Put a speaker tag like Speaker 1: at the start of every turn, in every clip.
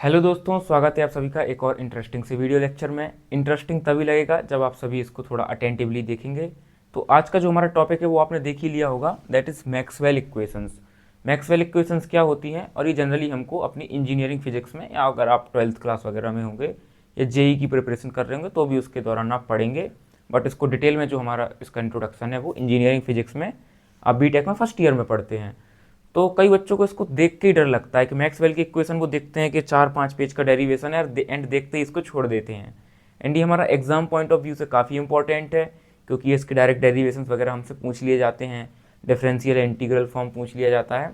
Speaker 1: Hello दोस्तों, स्वागत है आप सभी का एक और इंटरेस्टिंग से वीडियो लेक्चर में। इंटरेस्टिंग तभी लगेगा जब आप सभी इसको थोड़ा अटेंटिवली देखेंगे। तो आज का जो हमारा टॉपिक है वो आपने देख ही लिया होगा, that is Maxwell equations. Maxwell equations क्या होती हैं और ये जनरली हमको अपनी इंजीनियरिंग फिजिक्स में, या अगर आप 12th क्लास वगैरह में होंगे या जेई की प्रिपरेशन कर रहे होंगे तो भी उसके दौरान आप पढ़ेंगे। बट इसको डिटेल में जो हमारा इसका इंट्रोडक्शन है वो इंजीनियरिंग फिजिक्स में आप बीटेक में फर्स्ट ईयर में पढ़ते हैं। तो कई बच्चों को इसको देख के ही डर लगता है कि मैक्सवेल की इक्वेशन को देखते हैं कि 4-5 पेज का डेरिवेशन है और एंड देखते ही इसको छोड़ देते हैं। एंड ये हमारा एग्जाम पॉइंट ऑफ व्यू से काफ़ी इंपॉर्टेंट है, क्योंकि ये इसके डायरेक्ट डेरिवेशन वगैरह हमसे पूछ लिए जाते हैं, डिफरेंशियल इंटीग्रल फॉर्म पूछ लिया जाता है।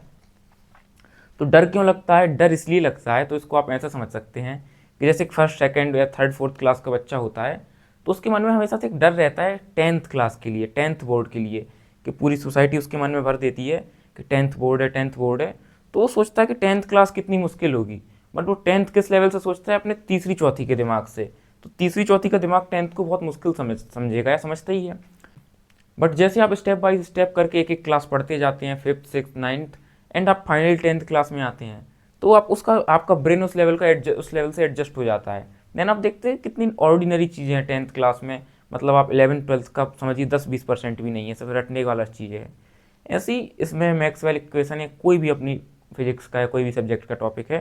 Speaker 1: तो डर क्यों लगता है? डर इसलिए लगता है, तो इसको आप ऐसा समझ सकते हैं कि जैसे फर्स्ट सेकेंड या थर्ड फोर्थ क्लास का बच्चा होता है तो उसके मन में हमेशा से एक डर रहता है 10th क्लास के लिए, 10th बोर्ड के लिए, कि पूरी सोसाइटी उसके मन में भर देती है कि 10th बोर्ड है, 10th बोर्ड है। तो वो सोचता है कि 10th क्लास कितनी मुश्किल होगी। बट वो 10th किस लेवल से सोचता है? अपने तीसरी चौथी के दिमाग से। तो तीसरी चौथी का दिमाग 10th को बहुत मुश्किल समझेगा या समझता ही है। बट जैसे आप स्टेप बाय स्टेप करके एक एक क्लास पढ़ते जाते हैं, 5th 6th 9th, एंड आप फाइनल 10th क्लास में आते हैं, तो आप उसका आपका ब्रेन उस लेवल का उस लेवल से एडजस्ट हो जाता है। देन आप देखते हैं कितनी ऑर्डिनरी चीज़ें हैं 10th क्लास में। मतलब आप 11th 12th का समझिए 10-20% भी नहीं है, सब रटने वाला चीज़ें है। ऐसे ही इसमें मैक्सवेल इक्वेशन है, कोई भी अपनी फिजिक्स का या कोई भी सब्जेक्ट का टॉपिक है,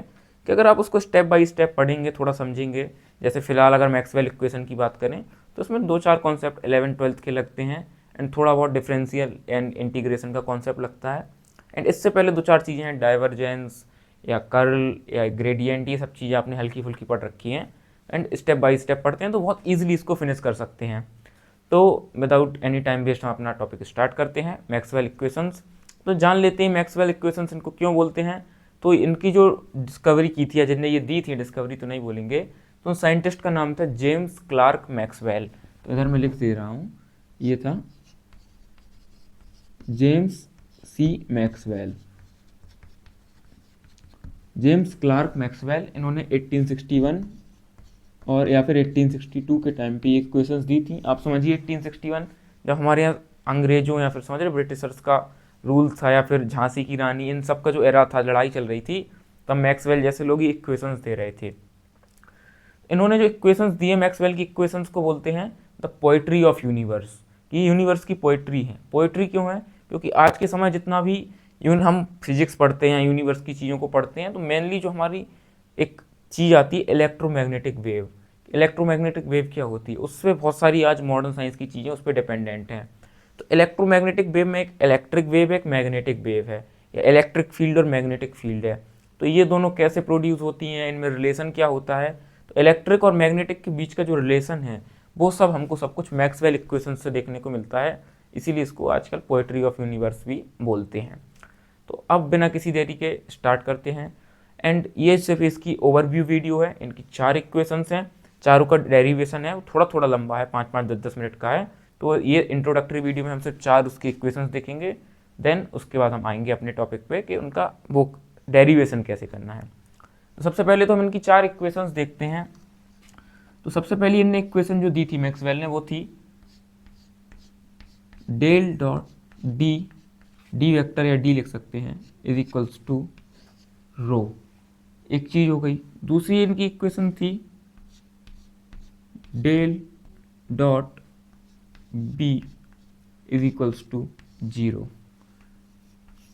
Speaker 1: कि अगर आप उसको स्टेप बाय स्टेप पढ़ेंगे, थोड़ा समझेंगे। जैसे फिलहाल अगर मैक्सवेल इक्वेशन की बात करें तो उसमें 2-4 कॉन्सेप्ट 11th 12th के लगते हैं, एंड थोड़ा बहुत डिफरेंशियल एंड इंटीग्रेशन का कॉन्सेप्ट लगता है। एंड इससे पहले 2-4 चीज़ें हैं, डाइवर्जेंस या कर्ल या ग्रेडियंट, ये सब चीज़ें आपने हल्की फुल्की पढ़ रखी हैं। एंड स्टेप बाय स्टेप पढ़ते हैं तो बहुत ईजिली इसको फिनिश कर सकते हैं। तो विदाउट एनी टाइम वेस्ट हम अपना टॉपिक स्टार्ट करते हैं, मैक्सवेल इक्वेशंस। तो जान लेते हैं मैक्सवेल इक्वेशंस इनको क्यों बोलते हैं। तो इनकी जो डिस्कवरी की थी या जिनने ये दी थी, डिस्कवरी तो नहीं बोलेंगे, तो साइंटिस्ट का नाम था जेम्स क्लार्क मैक्सवेल। तो इधर मैं लिख दे रहा हूँ, ये था जेम्स सी मैक्सवेल। जेम्स क्लार्क मैक्सवेल, इन्होंने 1861 और या फिर 1862 के टाइम पे ये इक्वेशंस दी थी। आप समझिए 1861 जब हमारे यहाँ अंग्रेजों या फिर समझ रहे ब्रिटिशर्स का रूल था, या फिर झांसी की रानी, इन सब का जो एरा था, लड़ाई चल रही थी, तब मैक्सवेल जैसे लोग ये इक्वेशंस दे रहे थे। इन्होंने जो इक्वेशंस दिए, मैक्सवेल की इक्वेशंस को बोलते हैं द पोइट्री ऑफ यूनिवर्स। कि यूनिवर्स की पोइट्री है। पोइट्री क्यों है? क्योंकि आज के समय जितना भी हम फिजिक्स पढ़ते हैं, यूनिवर्स की चीज़ों को पढ़ते हैं, तो मेनली जो हमारी एक चीज़ आती है इलेक्ट्रोमैग्नेटिक वेव। इलेक्ट्रोमैग्नेटिक वेव क्या होती है? उससे बहुत सारी आज मॉडर्न साइंस की चीज़ें उस पर डिपेंडेंट हैं। तो इलेक्ट्रोमैग्नेटिक वेव में एक इलेक्ट्रिक वेव है, एक मैग्नेटिक वेव है, या इलेक्ट्रिक फील्ड और मैग्नेटिक फील्ड है। तो ये दोनों कैसे प्रोड्यूस होती हैं, इनमें रिलेशन क्या होता है? तो इलेक्ट्रिक और मैग्नेटिक के बीच का जो रिलेशन है वो सब हमको सब कुछ मैक्सवेल इक्वेशन से देखने को मिलता है। इसीलिए इसको आजकल पोएट्री ऑफ यूनिवर्स भी बोलते हैं। तो अब बिना किसी देरी के स्टार्ट करते हैं। एंड ये सिर्फ इसकी ओवरव्यू वीडियो है। इनकी 4 इक्वेशंस हैं, चारों का डेरिवेशन है, वो थोड़ा थोड़ा लंबा है, 5-5 10-10 मिनट का है। तो ये इंट्रोडक्टरी वीडियो में हम सिर्फ 4 उसकी इक्वेशंस देखेंगे। देन उसके बाद हम आएंगे अपने टॉपिक पे कि उनका वो डेरिवेशन कैसे करना है। तो सबसे पहले तो हम इनकी 4 इक्वेशंस देखते हैं। तो सबसे पहली इनने इक्वेशन जो दी थी मैक्सवेल ने, वो थी del dot D, D vector या डी लिख सकते हैं, इज इक्वल्स टू रो। एक चीज हो गई। दूसरी इनकी इक्वेशन थी del dot B is equals to 0।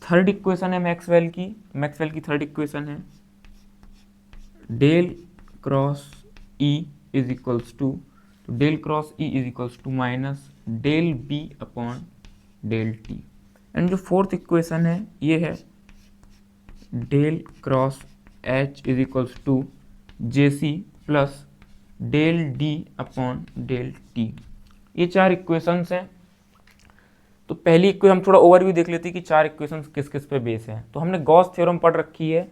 Speaker 1: Third equation है मैक्सवेल की थर्ड इक्वेशन है del cross E is equals to, तो del cross E is equals to minus del B upon del T. And जो fourth equation है ये है del cross H is equals to J C plus del D upon del T. ये 4 equations हैं। तो पहली equation हम थोड़ा ओवरव्यू देख लेते हैं कि 4 इक्वेशंस किस किस पे बेस हैं। तो हमने गॉस थ्योरम पढ़ रखी है।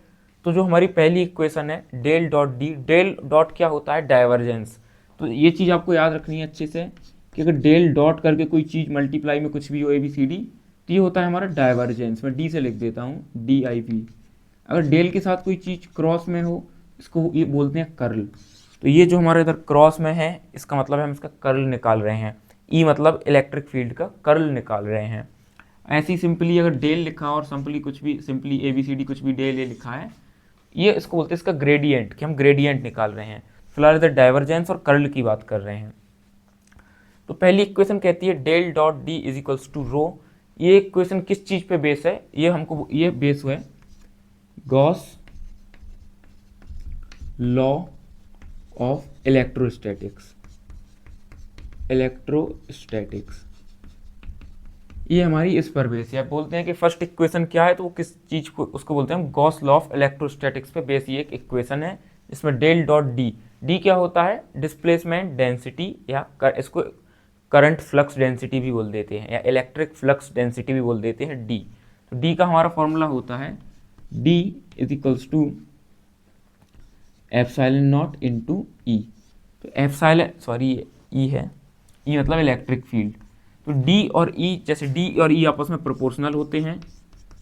Speaker 1: तो जो हमारी पहली इक्वेशन है del dot D, del dot क्या होता है? डाइवर्जेंस। तो ये चीज़ आपको याद रखनी है अच्छे से कि अगर डेल डॉट करके कोई चीज़ मल्टीप्लाई में कुछ भी हो ABCD, तो ये होता है हमारा डाइवर्जेंस। मैं डी से लिख देता हूँ, DIV। अगर डेल के साथ कोई चीज़ क्रॉस में हो, इसको ये बोलते हैं कर्ल। तो ये जो हमारे इधर क्रॉस में है, इसका मतलब है हम इसका कर्ल निकाल रहे हैं। ई मतलब इलेक्ट्रिक फील्ड का कर्ल निकाल रहे हैं। ऐसी सिंपली अगर डेल लिखा और सिंपली कुछ भी, सिंपली ABCD कुछ भी डेल ये लिखा है, ये इसको बोलते हैं इसका ग्रेडियंट, कि हम ग्रेडियंट निकाल रहे हैं। फिलहाल इधर डाइवर्जेंस और कर्ल की बात कर रहे हैं। तो पहली इक्वेशन कहती है del dot D is equals to rho. ये इक्वेशन किस चीज पे बेस है, ये हमको ये बेस है गॉस लॉ ऑफ इलेक्ट्रोस्टैटिक्स। ये हमारी इस पर बेस है। आप बोलते हैं कि फर्स्ट इक्वेशन क्या है, तो वो किस चीज को, उसको बोलते हैं हम गॉस लॉ ऑफ इलेक्ट्रोस्टैटिक्स पे बेस ये एक इक्वेशन है। इसमें डेल डॉट डी, डी क्या होता है, डिस्प्लेसमेंट डेंसिटी, या इसको करंट फ्लक्स डेंसिटी भी बोल देते हैं, या इलेक्ट्रिक फ्लक्स डेंसिटी भी बोल देते हैं डी। तो डी का हमारा फॉर्मूला होता है D is equals to epsilon naught into E. तो एप्सिलॉन, सॉरी ई है, ई मतलब इलेक्ट्रिक फील्ड। तो डी और ई, जैसे डी और ई आपस में प्रोपोर्शनल होते हैं,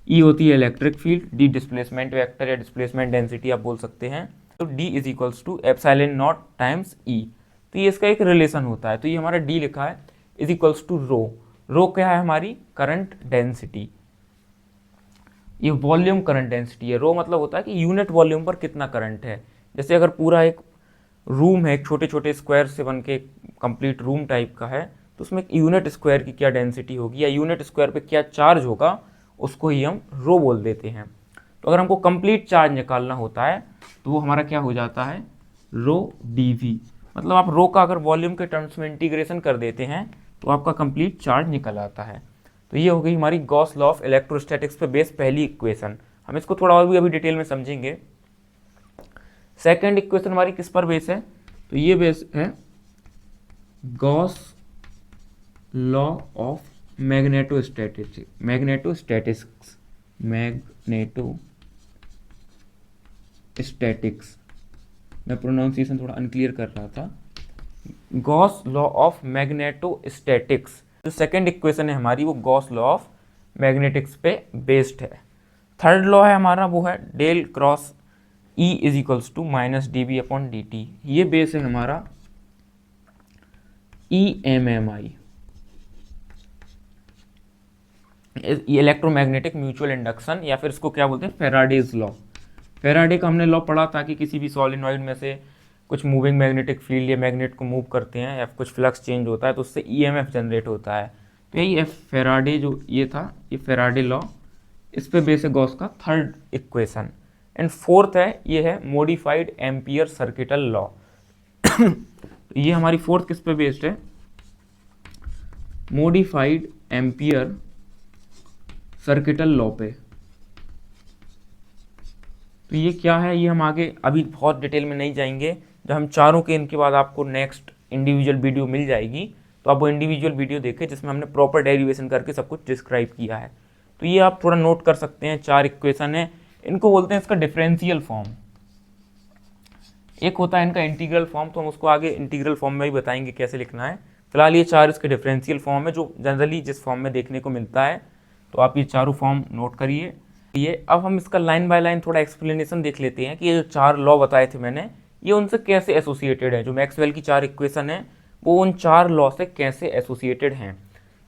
Speaker 1: ई होती है electric field, D displacement vector या डिस्प्लेसमेंट डेंसिटी आप बोल सकते हैं। तो D is equals to epsilon naught times E. तो ये इसका एक रिलेशन होता है। तो ये हमारा डी लिखा है इज इक्वल्स टू रो। रो क्या है, हमारी करंट डेंसिटी, ये वॉल्यूम करंट डेंसिटी है। रो मतलब होता है कि यूनिट वॉल्यूम पर कितना करंट है। जैसे अगर पूरा एक रूम है, छोटे छोटे स्क्वायर से बन के कंप्लीट रूम टाइप का है, तो उसमें एक यूनिट स्क्वायर की क्या डेंसिटी होगी या यूनिट स्क्वायर पे क्या चार्ज होगा, उसको ही हम रो बोल देते हैं। तो अगर हमको कंप्लीट चार्ज निकालना होता है तो वो हमारा क्या हो जाता है, रो डीवी। मतलब आप रो का अगर वॉल्यूम के टर्म्स में इंटीग्रेशन कर देते हैं तो आपका कंप्लीट चार्ज निकल आता है। तो ये हो गई हमारी गॉस लॉ ऑफ इलेक्ट्रोस्टैटिक्स पे बेस पहली इक्वेशन। हम इसको थोड़ा और भी अभी डिटेल में समझेंगे। सेकेंड इक्वेशन हमारी किस पर बेस है, तो ये बेस है गॉस लॉ ऑफ मैग्नेटोस्टैटिक्स। मैं प्रोनाउंसिएशन थोड़ा अनक्लियर कर रहा था। गॉस लॉ ऑफ मैग्नेटोस्टैटिक्स, जो सेकेंड इक्वेशन है हमारी, वो गॉस लॉ ऑफ मैग्नेटिक्स पे बेस्ड है। थर्ड लॉ है हमारा, वो है del cross E is equals to minus D B upon D T. ये बेस है हमारा E M M I, electromagnetic mutual induction, या फिर इसको क्या बोलते हैं, फेराडेज लॉ। फेराडे का हमने लॉ पढ़ा था कि किसी भी सॉलिनॉइड में से कुछ मूविंग मैग्नेटिक फील्ड या मैग्नेट को मूव करते हैं या कुछ फ्लक्स चेंज होता है तो उससे ईएमएफ जनरेट होता है। तो यही फेराडे जो ये था, ये फेराडे लॉ, इस पे बेस है गॉस का थर्ड इक्वेशन। एंड फोर्थ है, ये है मॉडिफाइड एम्पियर सर्किटल लॉ। ये हमारी फोर्थ किस पे बेस्ड है, मॉडिफाइड एम्पियर सर्किटल लॉ पे। तो ये क्या है, ये हम आगे अभी बहुत डिटेल में नहीं जाएंगे। जब हम चारों के इनके बाद आपको नेक्स्ट इंडिविजुअल वीडियो मिल जाएगी तो आप वो इंडिविजुअल वीडियो देखें जिसमें हमने प्रॉपर डेरिवेशन करके सब कुछ डिस्क्राइब किया है। तो ये आप थोड़ा नोट कर सकते हैं, चार इक्वेशन है, इनको बोलते हैं इसका डिफरेंशियल फॉर्म। एक होता है इनका इंटीग्रल फॉर्म, तो हम उसको आगे इंटीग्रल फॉर्म में भी बताएंगे कैसे लिखना है। फिलहाल ये चार इसके डिफरेंशियल फॉर्म है जो जनरली जिस फॉर्म में देखने को मिलता है। तो आप ये चारों फॉर्म नोट करिए। ये अब हम इसका लाइन बाय लाइन थोड़ा एक्सप्लेनेशन देख लेते हैं कि ये जो चार लॉ बताए थे मैंने, ये उनसे कैसे एसोसिएटेड है। जो मैक्सवेल की चार इक्वेशन है वो उन चार लॉ से कैसे एसोसिएटेड हैं।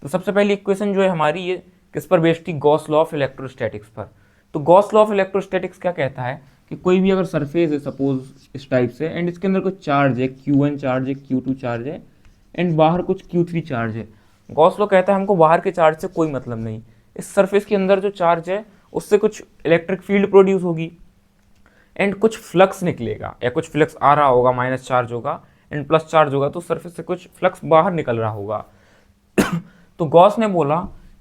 Speaker 1: तो सबसे पहली इक्वेशन जो है हमारी, ये किस पर बेस्ड थी, गॉस लॉ ऑफ इलेक्ट्रोस्टैटिक्स पर। तो गॉस लॉ ऑफ इलेक्ट्रोस्टैटिक्स क्या कहता है कि कोई भी अगर सरफेस है सपोज इस टाइप से, एंड इसके अंदर कुछ चार्ज है, Q1 चार्ज है, Q2 चार्ज है, एंड बाहर कुछ Q3 चार्ज है। गॉस लॉ कहता है हमको बाहर के चार्ज से कोई मतलब नहीं, इस सरफेस के अंदर जो चार्ज है उससे कुछ इलेक्ट्रिक फील्ड प्रोड्यूस होगी एंड कुछ फ्लक्स निकलेगा, या कुछ फ्लक्स आ रहा होगा, माइनस चार्ज होगा एंड प्लस चार्ज होगा, तो सरफेस से कुछ फ्लक्स बाहर निकल रहा होगा। तो गॉस ने बोला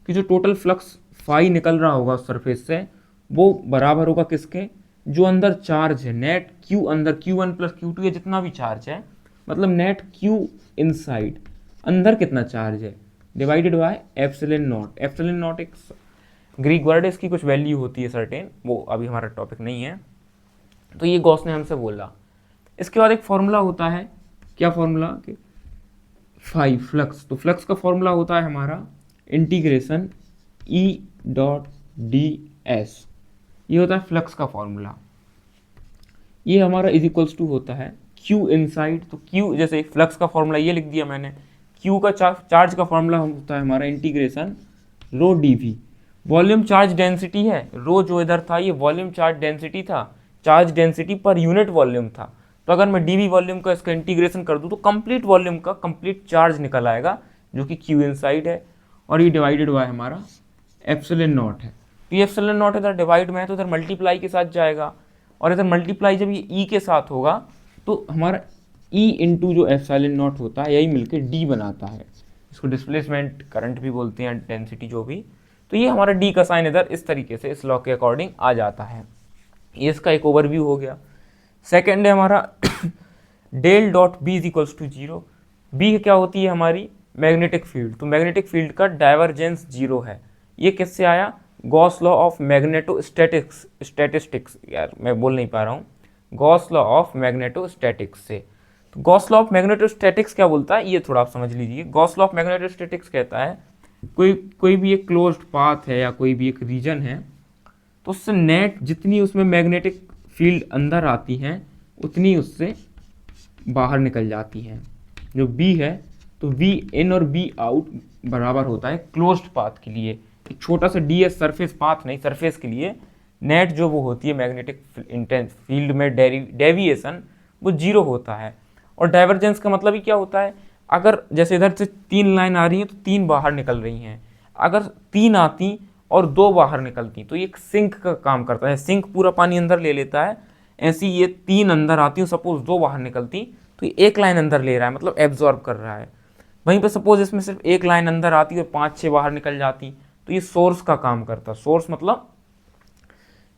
Speaker 1: कि जो टोटल फ्लक्स फाई निकल रहा होगा उस सरफेस से, वो बराबर होगा किसके, जो अंदर चार्ज है, नेट Q अंदर, Q1 प्लस Q2 ये जितना भी चार्ज है, मतलब नेट Q इनसाइड अंदर कितना चार्ज है, divided by epsilon not. Epsilon not एक ग्रीक वर्ड है, इसकी कुछ वैल्यू होती है सर्टेन, वो अभी हमारा टॉपिक नहीं है। तो ये गॉस ने हमसे बोला। इसके बाद एक फॉर्मूला होता है, क्या फॉर्मूला, कि फाई फ्लक्स। तो फ्लक्स का फॉर्मूला होता है हमारा integration E dot D S, ये होता है फ्लक्स का फॉर्मूला। ये हमारा इज इक्वल्स टू होता है Q इनसाइड। तो Q जैसे फ्लक्स का फॉर्मूला ये लिख दिया मैंने, Q का चार्ज का फॉर्मूला होता है हमारा integration rho D V. Volume charge density है, रो जो इधर था ये वॉल्यूम चार्ज डेंसिटी था, charge density per unit volume था। तो अगर मैं dv वॉल्यूम का इसका इंटीग्रेशन कर दूँ तो कंप्लीट वॉल्यूम का कंप्लीट चार्ज निकल आएगा, जो कि q इनसाइड है, और ये डिवाइडेड बाय हमारा एप्सिलॉन नॉट है। तो ये एप्सिलॉन नॉट इधर डिवाइड में है तो इधर मल्टीप्लाई के साथ जाएगा, और इधर मल्टीप्लाई जब ये e के साथ होगा तो हमारा e इंटू जो एप्सिलॉन नॉट होता है यही मिलके d बनाता है। इसको डिस्प्लेसमेंट करंट भी बोलते हैं, डेंसिटी जो भी। तो ये हमारा d का साइन इधर इस तरीके से इस लॉ के अकॉर्डिंग आ जाता है। ये इसका एक ओवरव्यू हो गया। सेकेंड है हमारा del dot B is equals to zero. B क्या होती है हमारी मैग्नेटिक फील्ड, तो मैग्नेटिक फील्ड का डाइवर्जेंस जीरो है। ये किससे आया, गॉस लॉ ऑफ स्टैटिस्टिक्स, यार मैं बोल नहीं पा रहा हूँ, गॉस लॉ ऑफ मैग्नेटोस्टैटिक्स से। तो गॉस लॉ ऑफ मैग्नेटोस्टैटिक्स क्या बोलता है, ये थोड़ा आप समझ लीजिए। गॉस लॉ ऑफ मैग्नेटोस्टैटिक्स कहता है कोई भी एक क्लोज्ड पाथ है या कोई भी एक रीजन है, तो उससे नेट जितनी उसमें मैग्नेटिक फील्ड अंदर आती हैं उतनी उससे बाहर निकल जाती हैं। जो बी है तो वी इन और बी आउट बराबर होता है क्लोज्ड पाथ के लिए। एक छोटा सा डी एस सरफेस पाथ नहीं, सरफेस के लिए नेट जो वो होती है मैग्नेटिक इंटेंस फील्ड में डेविएशन वो जीरो होता है। और डाइवर्जेंस का मतलब ही क्या होता है, अगर जैसे इधर से 3 लाइन आ रही हैं तो 3 बाहर निकल रही हैं, अगर 3 आती और 2 बाहर निकलती तो ये एक सिंक का काम करता है। सिंक पूरा पानी अंदर ले लेता है, ऐसी ये 3 अंदर आती, सपोज 2 बाहर निकलती तो ये 1 लाइन अंदर ले रहा है, मतलब एब्जॉर्ब कर रहा है। वहीं पे सपोज इसमें सिर्फ 1 लाइन अंदर आती और 5-6 बाहर निकल जाती तो ये सोर्स का काम करता। सोर्स मतलब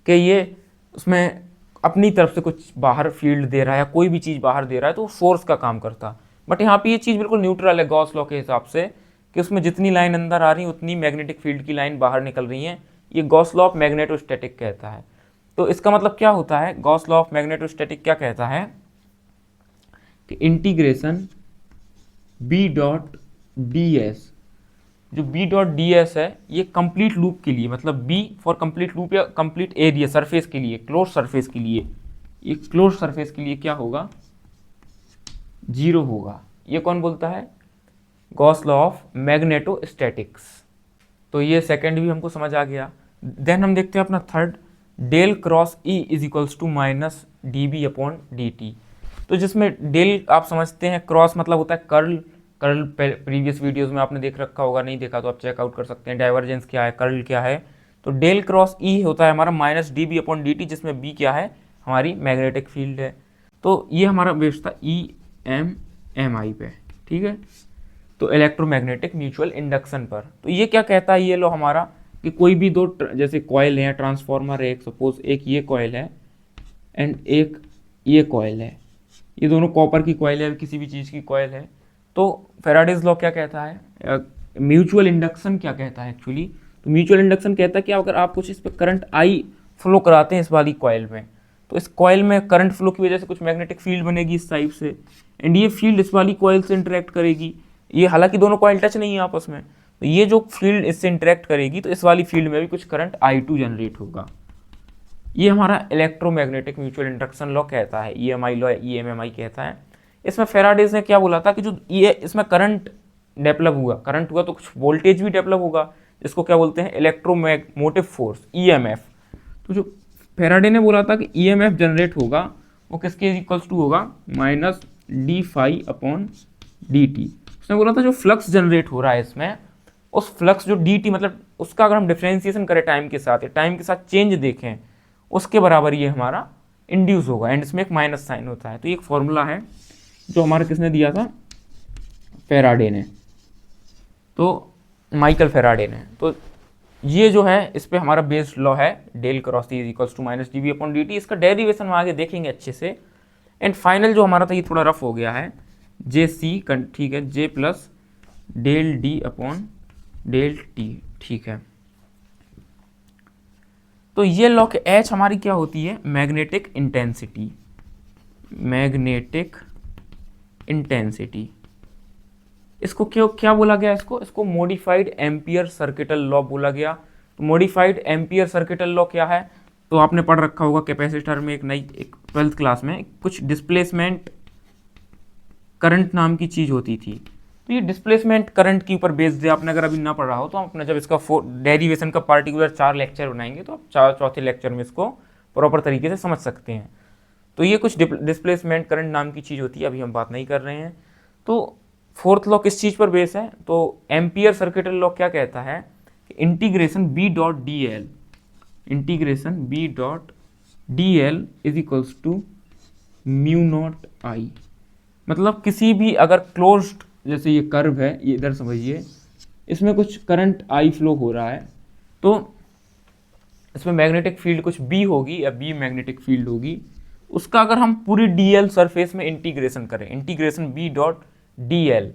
Speaker 1: कि ये उसमें अपनी तरफ से कुछ बाहर फील्ड दे रहा है या कोई भी चीज़ बाहर दे रहा है तो सोर्स का काम करता। बट यहाँ पे ये चीज़ बिल्कुल न्यूट्रल है गॉस लॉ के हिसाब से, कि उसमें जितनी लाइन अंदर आ रही है उतनी मैग्नेटिक फील्ड की लाइन बाहर निकल रही हैं। ये गॉस लॉ ऑफ मैग्नेटोस्टैटिक कहता है। तो इसका मतलब क्या होता है, गॉस लॉ ऑफ मैग्नेटोस्टैटिक क्या कहता है कि integration B dot D S, जो बी डॉट डी एस है ये कंप्लीट लूप के लिए, मतलब बी फॉर कंप्लीट लूप या कंप्लीट एरिया सरफेस के लिए, क्लोज सरफेस के लिए, ये क्लोज सरफेस के लिए क्या होगा, जीरो होगा। ये कौन बोलता है, गॉस लॉ ऑफ मैग्नेटोस्टैटिक्स। तो ये सेकंड भी हमको समझ आ गया। देन हम देखते हैं अपना third, del cross E is equals to minus D B upon D T. तो जिसमें डेल आप समझते हैं, क्रॉस मतलब होता है कर्ल। कर्ल प्रीवियस वीडियोस में आपने देख रखा होगा, नहीं देखा तो आप चेकआउट कर सकते हैं। डाइवर्जेंस क्या है, कर्ल क्या है। तो डेल क्रॉस ई होता है हमारा minus D B upon D T, जिसमें बी क्या है, हमारी मैग्नेटिक फील्ड है। तो ये हमारा बेस्ड था ई एम आई पे, ठीक है, तो इलेक्ट्रोमैग्नेटिक म्यूचुअल इंडक्शन पर। तो ये क्या कहता है, ये लो हमारा कि कोई भी दो जैसे कॉयल है, ट्रांसफार्मर है, एक सपोज एक ये कॉयल है एंड एक ये कॉयल है, ये दोनों कॉपर की कॉयल है, किसी भी चीज़ की कॉयल है। तो फैराडेज लॉ क्या कहता है, म्यूचुअल इंडक्शन क्या कहता है एक्चुअली, तो म्यूचुअल इंडक्शन कहता है कि अगर आप कुछ इस पर करंट आई फ्लो कराते हैं इस वाली कॉयल में, तो इस कॉयल में करंट फ्लो की वजह से कुछ मैग्नेटिक फील्ड बनेगी इस टाइप से, एंड ये फील्ड इस वाली कॉयल से इंटरेक्ट करेगी। ये हालांकि दोनों कॉयल टच नहीं है आपस में, तो ये जो फील्ड इससे इंटरेक्ट करेगी तो इस वाली फील्ड में भी कुछ करंट I2 जनरेट होगा। ये हमारा इलेक्ट्रोमैग्नेटिक म्यूचुअल इंडक्शन लॉ कहता है, EMI लॉ, EMMI कहता है। इसमें फेराडेज ने क्या बोला था कि जो ये इसमें करंट डेवलप हुआ तो कुछ वोल्टेज भी डेवलप होगा, जिसको क्या बोलते हैं, इलेक्ट्रोमोटिव फोर्स, EMF। तो जो फेराडे ने बोला था कि EMF जनरेट होगा वो किसके इक्वल्स टू होगा, minus D phi upon D T. उसने बोला था जो फ्लक्स जनरेट हो रहा है इसमें, उस फ्लक्स जो डी टी मतलब उसका अगर हम डिफ्रेंसिएशन करें टाइम के साथ, टाइम के साथ चेंज देखें, उसके बराबर ये हमारा इंड्यूस होगा, एंड इसमें एक माइनस साइन होता है। तो ये एक फॉर्मूला है जो हमारा किसने दिया था, फेराडे ने, तो माइकल फेराडे ने। तो ये जो है इस पे हमारा बेस्ड लॉ है, del cross E is equals to minus D V upon D T. इसका डेरिवेशन हम आगे देखेंगे अच्छे से। एंड फाइनल जो हमारा था ये थोड़ा रफ हो गया है, जे सी, ठीक है, J plus del D upon del T, ठीक है। तो ये लॉ के एच हमारी क्या होती है, मैग्नेटिक इंटेंसिटी, मैग्नेटिक इंटेंसिटी। इसको क्यों क्या बोला गया, इसको मॉडिफाइड एम्पियर सर्किटल लॉ बोला गया। तो मॉडिफाइड एम्पियर सर्किटल लॉ क्या है, तो आपने पढ़ रखा होगा कैपेसिटर में, एक 12th क्लास में कुछ डिस्प्लेसमेंट करंट नाम की चीज़ होती थी। तो ये डिस्प्लेसमेंट करंट के ऊपर बेस्ड है। आपने अगर अभी ना पढ़ा हो तो अपने जब इसका डेरिवेशन का पार्टिकुलर 4 लेक्चर बनाएंगे तो आप चौथे लेक्चर में इसको प्रॉपर तरीके से समझ सकते हैं। तो ये कुछ डिस्प्लेसमेंट करंट नाम की चीज़ होती है, अभी हम बात नहीं कर रहे हैं। तो फोर्थ लॉ किस चीज़ पर बेस है, तो एम्पियर सर्किटल लॉ क्या कहता है कि integration B dot D L, integration B dot D L is equals to mu naught I. मतलब किसी भी अगर क्लोज्ड, जैसे ये कर्व है, ये इधर समझिए, इसमें कुछ करंट आई फ्लो हो रहा है, तो इसमें मैग्नेटिक फील्ड कुछ बी होगी या बी मैग्नेटिक फील्ड होगी, उसका अगर हम पूरी डीएल सरफेस में इंटीग्रेशन करें, इंटीग्रेशन बी डॉट डीएल,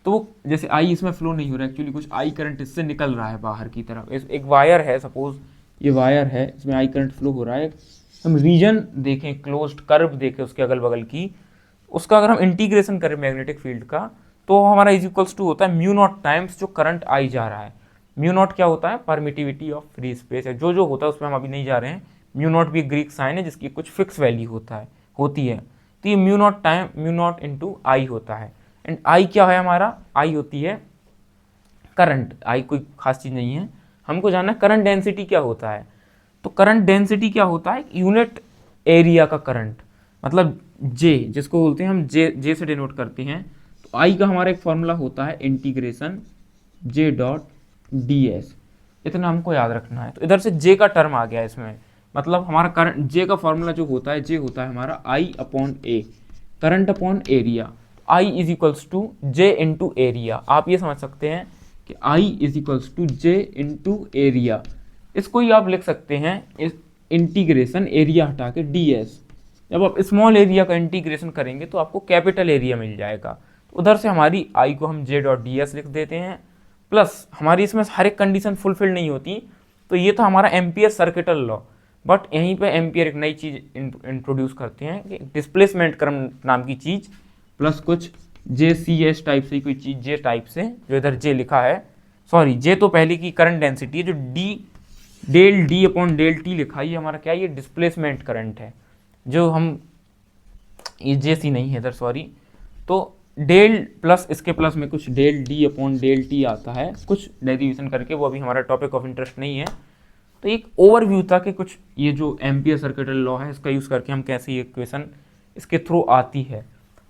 Speaker 1: तो जैसे आई इसमें फ्लो नहीं हो रहा है, एक्चुअली कुछ आई करंट इससे निकल रहा है बाहर की तरफ। एक वायर है, सपोज ये वायर है, इसमें आई करंट फ्लो हो रहा है, हम रीजन देखें, क्लोज्ड कर्व देखें उसके अगल बगल की, उसका अगर हम इंटीग्रेशन करें मैग्नेटिक फील्ड का, तो हमारा इज इक्वल्स टू होता है म्यू नॉट टाइम्स जो करंट आई जा रहा है। म्यू नॉट क्या होता है, परमिटिविटी ऑफ फ्री स्पेस है, जो जो होता है उसमें हम अभी नहीं जा रहे हैं। म्यू नॉट भी ग्रीक साइन है जिसकी कुछ फिक्स वैल्यू होती है। तो ये mu naught time mu naught into I होता है। एंड आई क्या है हमारा, आई होती है करंट, आई कोई खास चीज़ नहीं है, हमको जानना है करंट डेंसिटी क्या होता है। तो करंट डेंसिटी क्या होता है, यूनिट एरिया का करंट, मतलब जे, जिसको बोलते हैं हम जे से डिनोट करते हैं। तो आई का हमारा एक फॉर्मूला होता है integration J dot D S, इतना हमको याद रखना है। तो इधर से जे का टर्म आ गया इसमें, मतलब हमारा करंट जे का फॉर्मूला जो होता है, जे होता है हमारा I upon A, current upon area. I is equals to J into area. आप ये समझ सकते हैं कि I is equals to J into area. इसको ही आप लिख सकते हैं इस इंटीग्रेशन एरिया हटा के डी एस। जब आप स्मॉल एरिया का इंटीग्रेशन करेंगे तो आपको कैपिटल एरिया मिल जाएगा। तो उधर से हमारी आई को हम जे डॉट डी एस लिख देते हैं, प्लस हमारी इसमें हर एक कंडीशन फुलफिल नहीं होती। तो ये था हमारा एम्पियर सर्किटल लॉ, बट यहीं पे एम्पियर एक नई चीज़ इंट्रोड्यूस करते हैं कि डिस्प्लेसमेंट करंट नाम की चीज़, प्लस कुछ जे सी एस टाइप से कोई चीज़, जे टाइप से, जो इधर जे लिखा है, सॉरी जे तो पहले की करंट डेंसिटी है, जो D del D upon del T लिखा है, ये हमारा क्या है, ये डिस्प्लेसमेंट करंट है, जो हम, ये जे सी नहीं है इधर, सॉरी। तो डेल प्लस इसके प्लस में कुछ del D upon del T आता है, कुछ डेरिवेशन करके, वो अभी हमारा टॉपिक ऑफ इंटरेस्ट नहीं है। तो एक ओवरव्यू था कि कुछ ये जो एम्पियर सर्किटल लॉ है इसका यूज़ करके हम कैसे ये इक्वेशन इसके थ्रू आती है।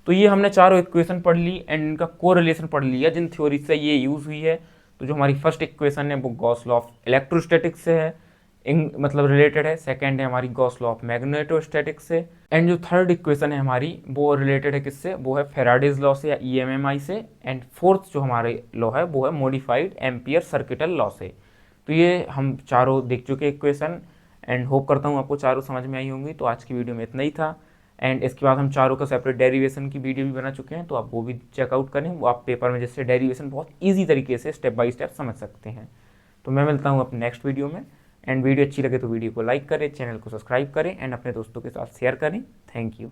Speaker 1: तो ये हमने चारों इक्वेशन पढ़ ली एंड इनका कोरिलेशन पढ़ लिया जिन थ्योरी से ये यूज़ हुई है। तो जो हमारी फर्स्ट इक्वेशन है वो गॉस लॉ ऑफ इलेक्ट्रोस्टैटिक्स से है, मतलब रिलेटेड है। सेकंड है हमारी गॉस लॉ ऑफ मैग्नेटोस्टैटिक्स से। एंड जो थर्ड इक्वेशन है हमारी वो रिलेटेड है किससे, वो है फेराडेज लॉ से या ईएमएमआई से। एंड फोर्थ जो हमारे लॉ है वो है मॉडिफाइड एम्पियर सर्किटल लॉ से। तो ये हम चारों देख चुके इक्वेशन एंड होप करता हूँ आपको चारों समझ में आई होंगी। तो आज की वीडियो में इतना ही था। एंड इसके बाद हम चारों का सेपरेट डेरिवेशन की वीडियो भी बना चुके हैं, तो आप वो भी चेकआउट करें, वो आप पेपर में जिससे डेरिवेशन बहुत ईजी तरीके से स्टेप बाय स्टेप समझ सकते हैं। तो मैं मिलता हूँ अपने नेक्स्ट वीडियो में। एंड वीडियो अच्छी लगे तो वीडियो को लाइक करें, चैनल को सब्सक्राइब करें एंड अपने दोस्तों के साथ शेयर करें। Thank you.